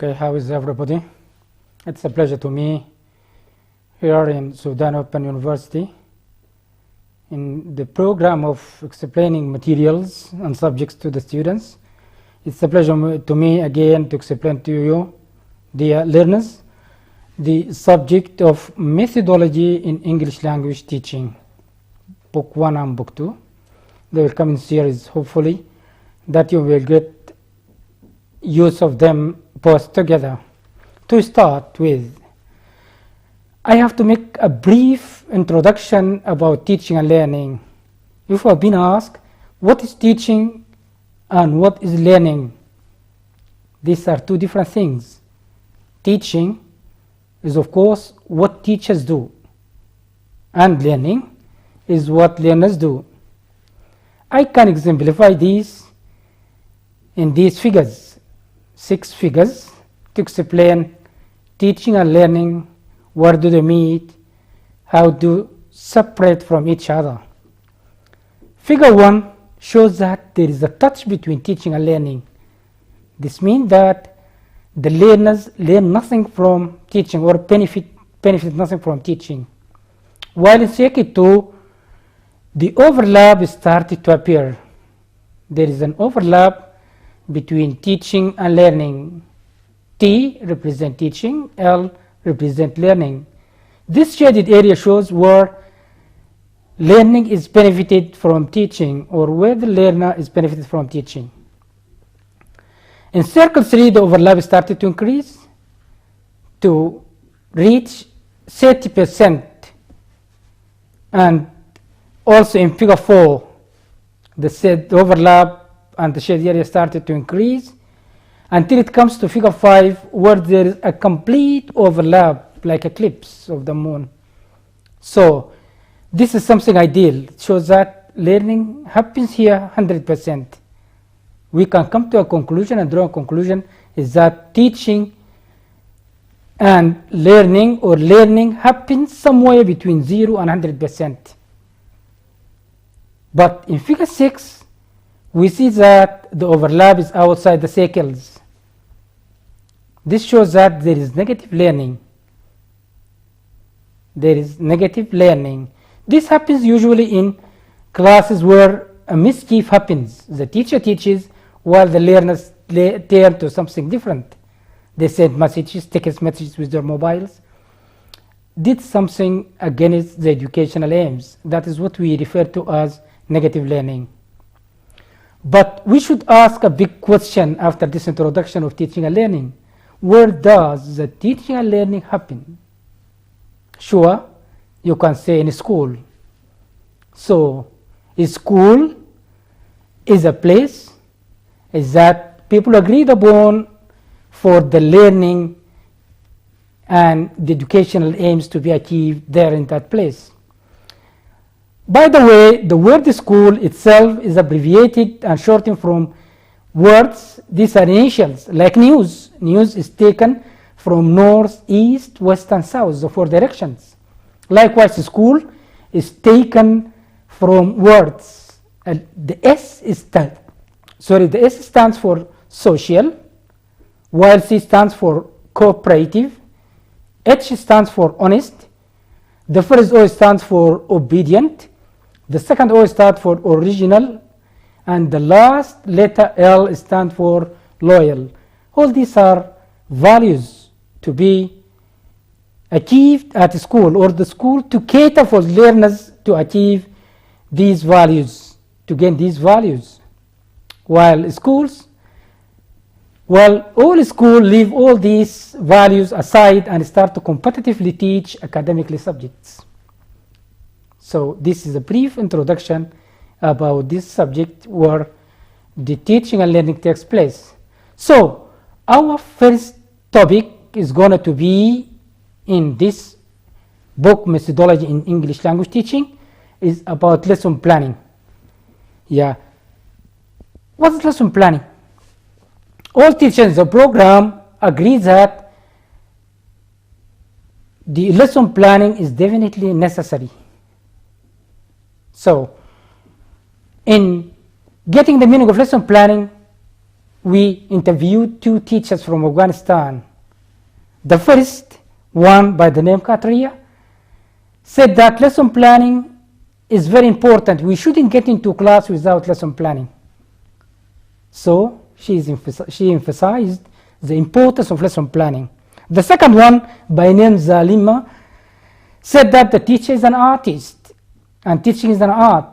Okay, how is everybody? It's a pleasure to me here in Sudan Open University in the program of explaining materials and subjects to the students. It's a pleasure to me again to explain to you, dear learners, the subject of methodology in English language teaching, book 1 and book 2. They will come in series, hopefully, that you will get use of them both together. To start with, I have to make a brief introduction about teaching and learning. If you have been asked, what is teaching and what is learning? These are two different things. Teaching is, of course, what teachers do, and learning is what learners do. I can exemplify these in these figures, 6 figures, to explain teaching and learning, where do they meet, how do separate from each other. Figure 1 shows that there is a touch between teaching and learning. This means that the learners learn nothing from teaching or benefit nothing from teaching. While in circuit 2, the overlap started to appear. There is an overlap between teaching and learning. T represents teaching, L represents learning. This shaded area shows where learning is benefited from teaching or where the learner is benefited from teaching. In circle 3, the overlap started to increase to reach 30%, and also in figure 4, the overlap and the shaded area started to increase until it comes to figure 5, where there is a complete overlap like eclipse of the moon. So this is something ideal. It shows that learning happens here 100%. We can come to a conclusion and draw a conclusion is that teaching and learning or learning happens somewhere between 0 and 100%. But in figure 6, we see that the overlap is outside the circles. This shows that there is negative learning. There is negative learning. This happens usually in classes where a mischief happens. The teacher teaches while the learners turn to something different. They send messages, text messages with their mobiles. Did something against the educational aims. That is what we refer to as negative learning. But we should ask a big question after this introduction of teaching and learning. Where does the teaching and learning happen? Sure, you can say in school. So, a school is a place that people agreed upon for the learning and the educational aims to be achieved there in that place. By the way, the word school itself is abbreviated and shortened from words. These are initials, like news. News is taken from north, east, west, and south, the 4 directions. Likewise, school is taken from words. The S stands for social, while C stands for cooperative, H stands for honest, the first O stands for obedient, the second O stands for original, and the last letter L stands for loyal. All these are values to be achieved at school, or the school to cater for learners to achieve these values, to gain these values. While all schools leave all these values aside and start to competitively teach academically subjects. So this is a brief introduction about this subject where the teaching and learning takes place. So our first topic is going to be in this book, Methodology in English Language Teaching, is about lesson planning. Yeah. What is lesson planning? All teachers in the program agree that the lesson planning is definitely necessary. So, in getting the meaning of lesson planning, we interviewed 2 teachers from Afghanistan. The first one, by the name Katria, said that lesson planning is very important. We shouldn't get into class without lesson planning. So she emphasized the importance of lesson planning. The second one, by name Zalima, said that the teacher is an artist and teaching is an art.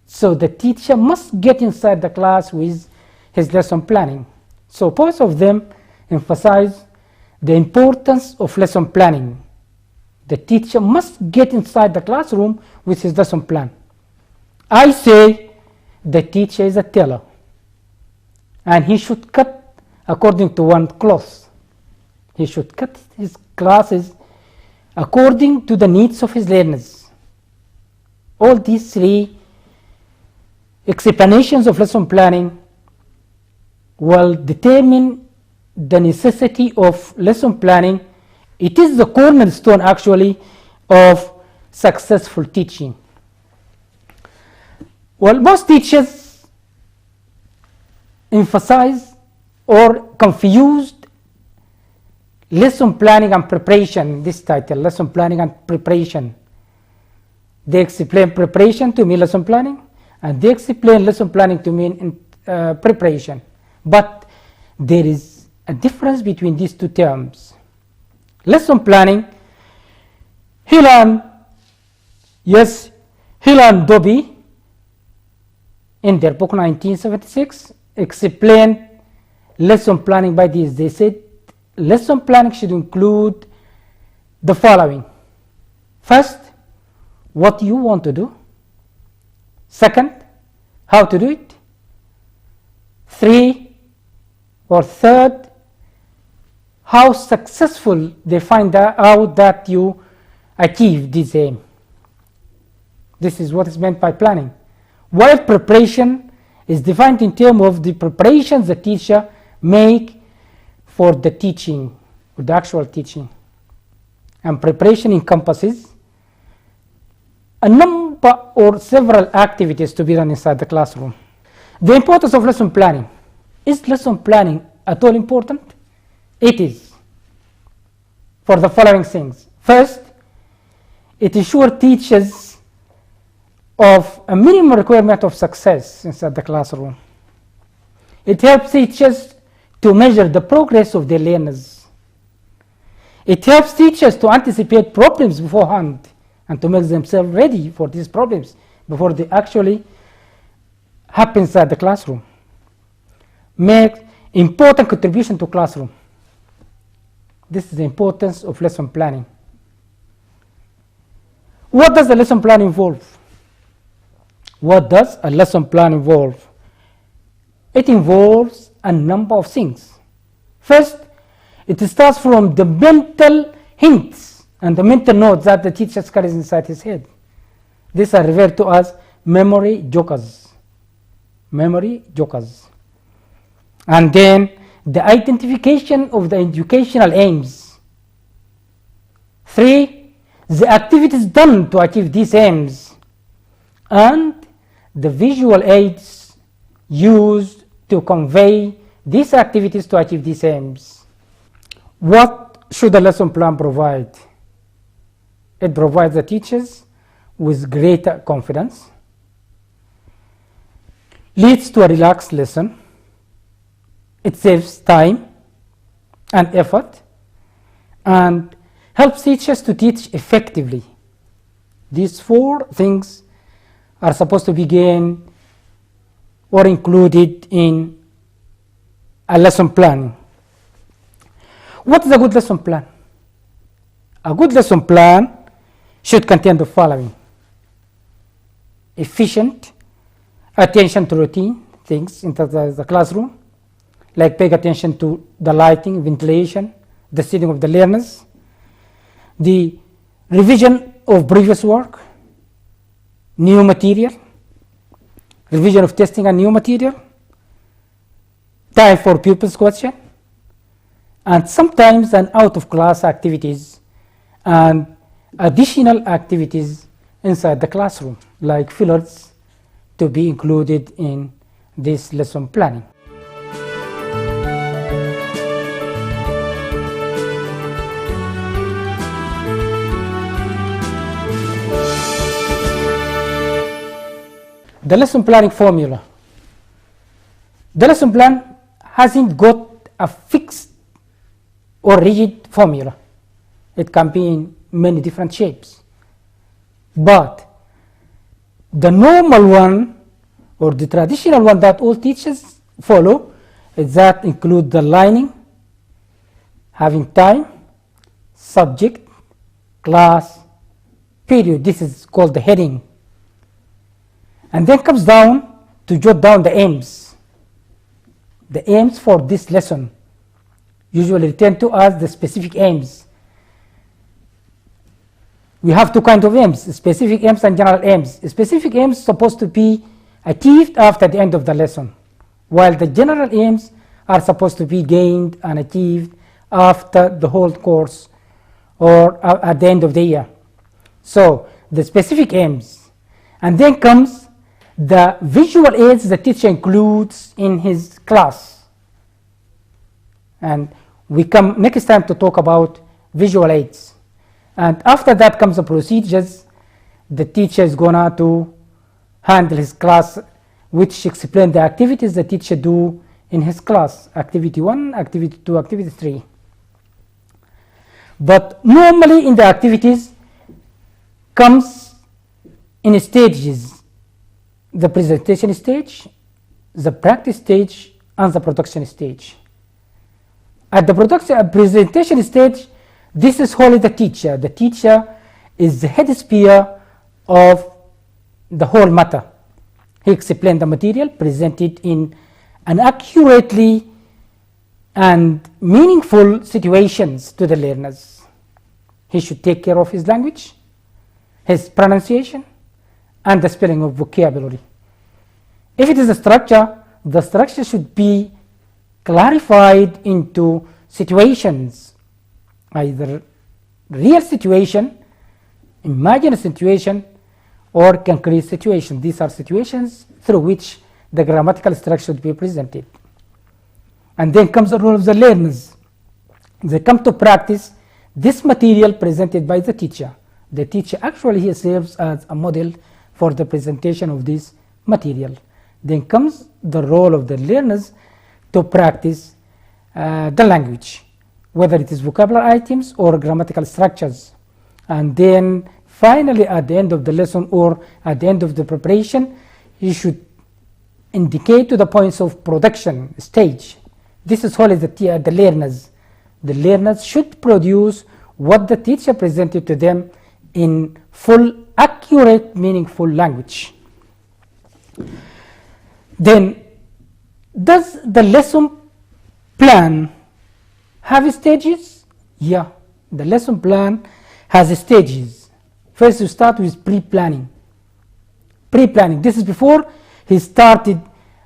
So the teacher must get inside the class with his lesson planning. So both of them emphasize the importance of lesson planning. The teacher must get inside the classroom with his lesson plan. I say the teacher is a tailor and he should cut according to one cloth. He should cut his classes according to the needs of his learners. All these 3 explanations of lesson planning will determine the necessity of lesson planning. It is the cornerstone actually of successful teaching. Well, most teachers emphasize or confused lesson planning and preparation. This title, lesson planning and preparation. They explain preparation to mean lesson planning, and they explain lesson planning to mean preparation. But there is a difference between these 2 terms. Lesson planning, Hill and Dobby in their book 1976 explained lesson planning by this. They said lesson planning should include the following. First, what you want to do. Second, how to do it. 3 or third, how successful they find out that you achieve this aim. This is what is meant by planning. While preparation is defined in terms of the preparations the teacher make for the teaching, for the actual teaching. And preparation encompasses a number or several activities to be done inside the classroom. The importance of lesson planning. Is lesson planning at all important? It is, for the following things. First, it ensures teachers of a minimum requirement of success inside the classroom. It helps teachers to measure the progress of their learners. It helps teachers to anticipate problems beforehand and to make themselves ready for these problems before they actually happen inside the classroom. Make important contribution to classroom. This is the importance of lesson planning. What does the lesson plan involve? What does a lesson plan involve? It involves a number of things. First, it starts from the mental hints and the mental notes that the teacher carries inside his head. These are referred to as memory jokers. Memory jokers. And then the identification of the educational aims. 3, the activities done to achieve these aims. And the visual aids used to convey these activities to achieve these aims. What should a lesson plan provide? It provides the teachers with greater confidence, leads to a relaxed lesson, it saves time and effort, and helps teachers to teach effectively. These 4 things are supposed to begin or included in a lesson plan. What is a good lesson plan? A good lesson plan should contain the following: efficient attention to routine things in the classroom, like paying attention to the lighting, ventilation, the seating of the learners, the revision of previous work, new material, revision of testing and new material, time for pupils' question, and sometimes an out-of-class activities and additional activities inside the classroom, like fillers, to be included in this lesson planning. the lesson planning formula. The lesson plan hasn't got a fixed or rigid formula. It can be in many different shapes. But the normal one, or the traditional one that all teachers follow, is that include the lining, having time, subject, class, period. This is called the heading. And then comes down to jot down the aims. The aims for this lesson, usually written to us the specific aims. We have two kinds of aims, specific aims and general aims. Specific aims supposed to be achieved after the end of the lesson, while the general aims are supposed to be gained and achieved after the whole course or at the end of the year. So the specific aims, and then comes the visual aids the teacher includes in his class. And we come next time to talk about visual aids. And after that comes the procedures. The teacher is gonna to handle his class, which explain the activities the teacher do in his class. Activity 1, activity 2, activity 3. But normally in the activities comes in stages: the presentation stage, the practice stage, and the production stage. At the presentation stage, this is wholly the teacher. The teacher is the head speaker of the whole matter. He explained the material, presented in an accurately and meaningful situations to the learners. He should take care of his language, his pronunciation, and the spelling of vocabulary. If it is a structure, the structure should be clarified into situations, either real situation, imagined situation, or concrete situation. These are situations through which the grammatical structure should be presented. And then comes the role of the learners. They come to practice this material presented by the teacher. The teacher actually he serves as a model for the presentation of this material. Then comes the role of the learners to practice the language, whether it is vocabulary items or grammatical structures. And then finally at the end of the lesson or at the end of the preparation, you should indicate to the points of production stage. This is wholly the learners. The learners should produce what the teacher presented to them in full, accurate, meaningful language. Then, does the lesson plan have stages? Yeah, the lesson plan has stages. First, you start with pre-planning. Pre-planning. This is before he started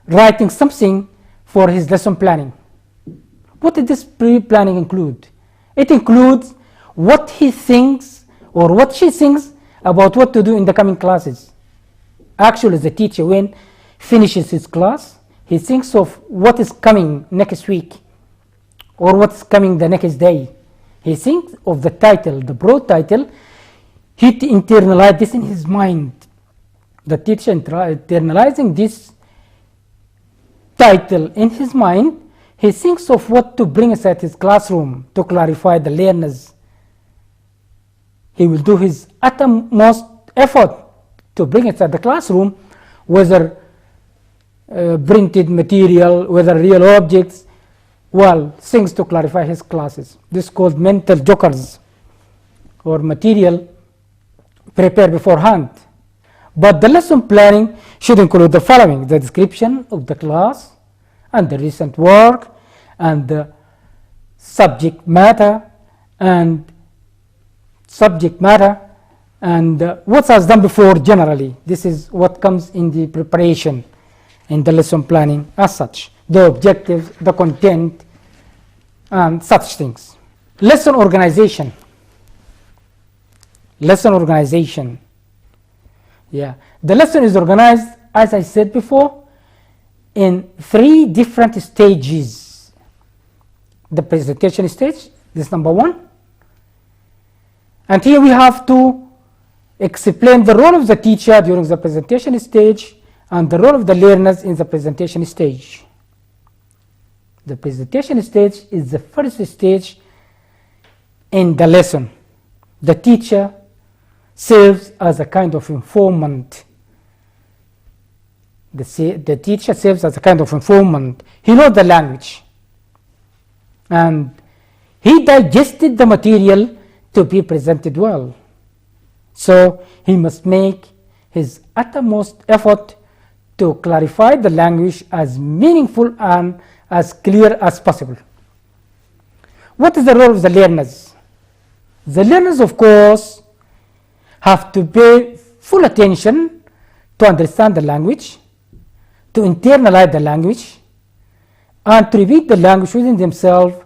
writing something for his lesson planning. What did this pre-planning include? It includes what he thinks or what she thinks about what to do in the coming classes. Actually, the teacher, when finishes his class, he thinks of what is coming next week or what's coming the next day. He thinks of the title, the broad title. He internalizes this in his mind. The teacher internalizing this title in his mind, he thinks of what to bring inside his classroom to clarify the learners. He will do his utmost effort to bring inside the classroom, whether printed material, whether real objects, well, things to clarify his classes. This is called mental jokers, or material prepared beforehand. But the lesson planning should include the following: the description of the class and the recent work and the subject matter and what has done before generally. This is what comes in the preparation in the lesson planning as such. The objectives, the content, and such things. Lesson organization. Lesson organization. Yeah, the lesson is organized, as I said before, in 3 different stages. The presentation stage, this is number 1. And here we have to explain the role of the teacher during the presentation stage and the role of the learners in the presentation stage. The presentation stage is the first stage in the lesson. The teacher serves as a kind of informant. The teacher serves as a kind of informant. He knows the language, and he digested the material to be presented well. So he must make his uttermost effort to clarify the language as meaningful and as clear as possible. What is the role of the learners? The learners, of course, have to pay full attention to understand the language, to internalize the language, and to repeat the language within themselves,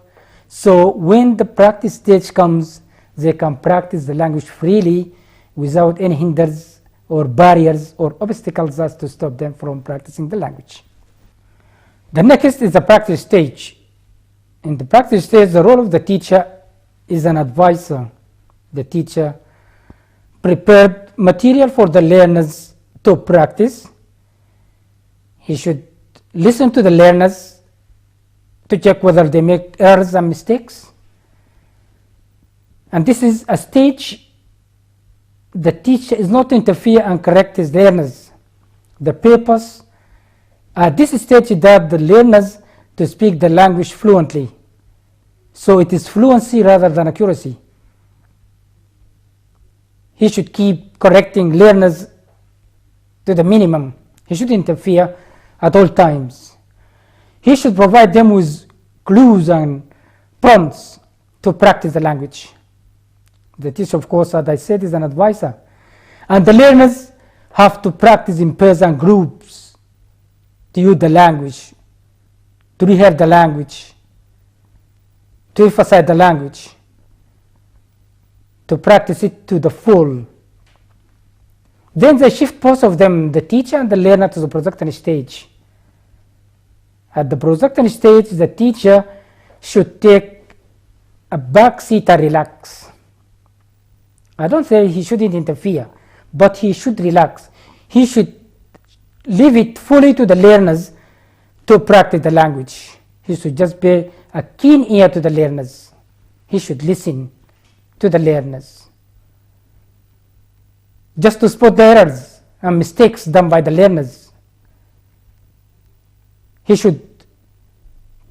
so when the practice stage comes, they can practice the language freely without any hinders or barriers or obstacles as to stop them from practicing the language. The next is the practice stage. In the practice stage, the role of the teacher is an advisor. The teacher prepared material for the learners to practice. He should listen to the learners to check whether they make errors and mistakes. And this is a stage the teacher is not to interfere and correct his learners. The purpose at this stage is that the learners to speak the language fluently. So it is fluency rather than accuracy. He should keep correcting learners to the minimum. He should interfere at all times. He should provide them with clues and prompts to practice the language. The teacher, of course, as I said, is an advisor. And the learners have to practice in pairs and groups to use the language, to rehearse the language, to emphasize the language, to practice it to the full. Then they shift both of them, the teacher and the learner, to the production stage. At the production stage, the teacher should take a back seat and relax. I don't say he shouldn't interfere, but he should relax. He should leave it fully to the learners to practice the language. He should just pay a keen ear to the learners. He should listen to the learners, just to spot the errors and mistakes done by the learners. He should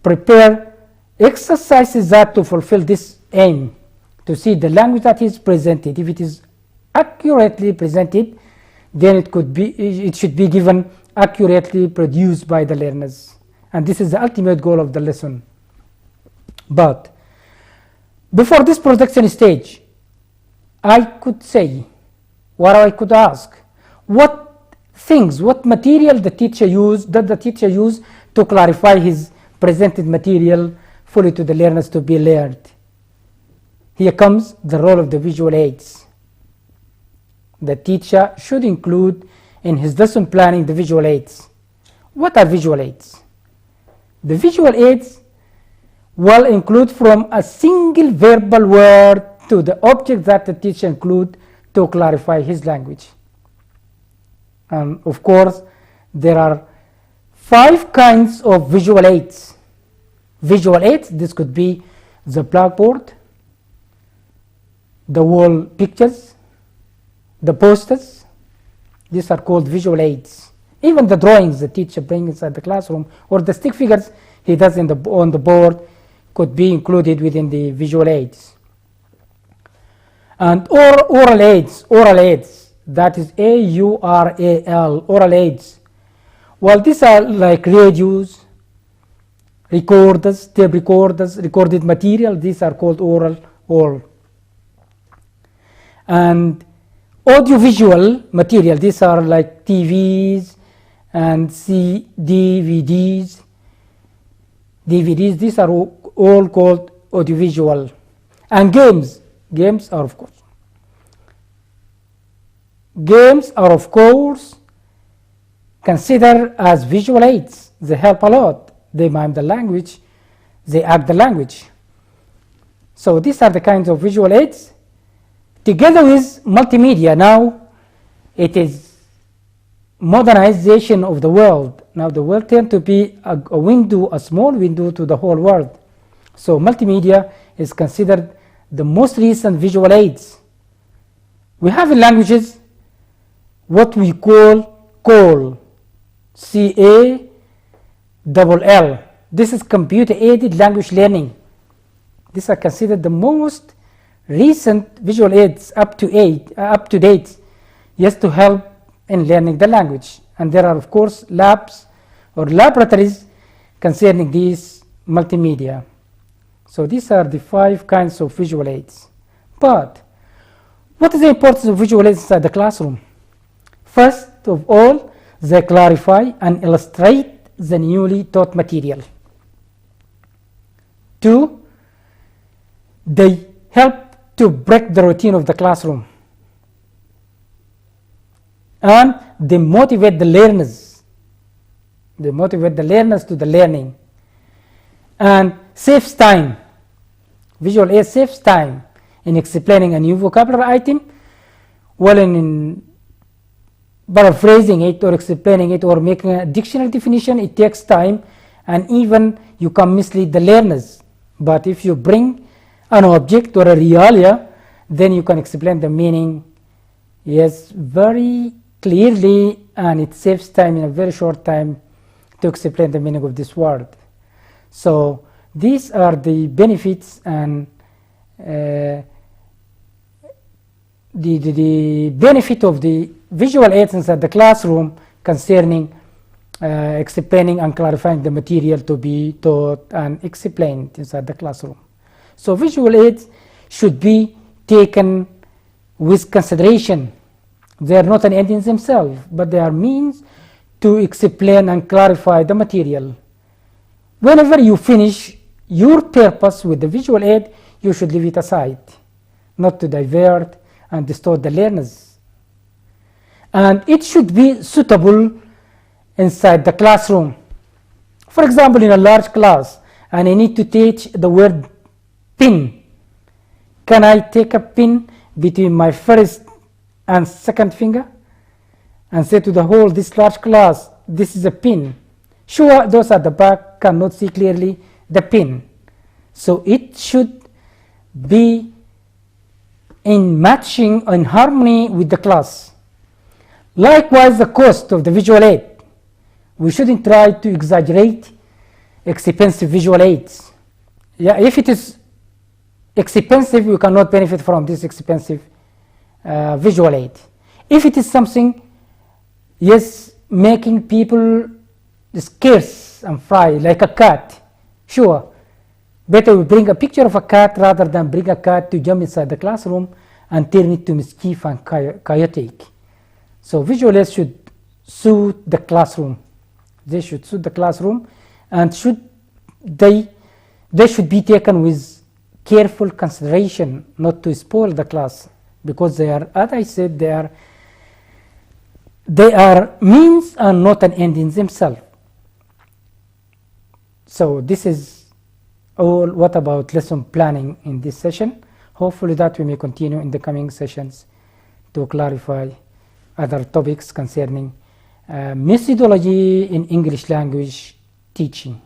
prepare exercises that to fulfill this aim, to see the language that is presented. If it is accurately presented, then it should be given accurately produced by the learners. And this is the ultimate goal of the lesson. But before this production stage, I could say, or I could ask, what material the teacher used, did the teacher use to clarify his presented material fully to the learners to be learned? Here comes the role of the visual aids. The teacher should include in his lesson planning the visual aids. What are visual aids? The visual aids will include from a single verbal word to the object that the teacher include to clarify his language. And of course, there are 5 kinds of visual aids. Visual aids, this could be the blackboard, the wall pictures, the posters. These are called visual aids. Even the drawings the teacher brings inside the classroom, or the stick figures he does on the board, could be included within the visual aids. And oral aids, that is A-U-R-A-L, oral aids. Well, these are like radios, recorders, tape recorders, recorded material. These are called oral. And audiovisual material, these are like TVs and DVDs. These are all called audiovisual. And games are of course considered as visual aids. They help a lot. They mime the language, they act the language. So these are the kinds of visual aids. Together with multimedia, now it is modernization of the world. Now the world turned to be a window, a small window to the whole world. So multimedia is considered the most recent visual aids. We have in languages what we call CALL. This is computer aided language learning. These are considered the most recent visual aids up to date, yes, to help in learning the language. And there are of course labs or laboratories concerning these multimedia. So these are the 5 kinds of visual aids. But what is the importance of visual aids inside the classroom? First of all, they clarify and illustrate the newly taught material. 2, they help to break the routine of the classroom. And they motivate the learners. They motivate the learners to the learning. And saves time. Visual aid saves time in explaining a new vocabulary item, while in paraphrasing it or explaining it or making a dictionary definition, it takes time, and even you can mislead the learners. But if you bring an object or a realia, then you can explain the meaning, yes, very clearly, and it saves time in a very short time to explain the meaning of this word. So these are the benefits and the benefit of the visual aids inside the classroom concerning explaining and clarifying the material to be taught and explained inside the classroom. So visual aids should be taken with consideration. They are not an end in themselves, but they are means to explain and clarify the material. Whenever you finish your purpose with the visual aid, you should leave it aside, not to divert and distort the learners. And it should be suitable inside the classroom. For example, in a large class, and I need to teach the word pin. Can I take a pin between my first and second finger and say to the whole this large class, this is a pin? Sure, those at the back cannot see clearly the pin. So it should be in matching, in harmony with the class. Likewise, the cost of the visual aid. We shouldn't try to exaggerate expensive visual aids. Yeah, if it is expensive, you cannot benefit from this expensive visual aid. If it is something, yes, making people scarce and fry, like a cat, sure, better we bring a picture of a cat rather than bring a cat to jump inside the classroom and turn it to mischief and chaotic. So visual aids should suit the classroom. They should suit the classroom, and they should be taken with careful consideration, not to spoil the class, because they are, as I said, they are means and not an end in themselves. So this is all what about lesson planning in this session. Hopefully that we may continue in the coming sessions to clarify other topics concerning methodology in English language teaching.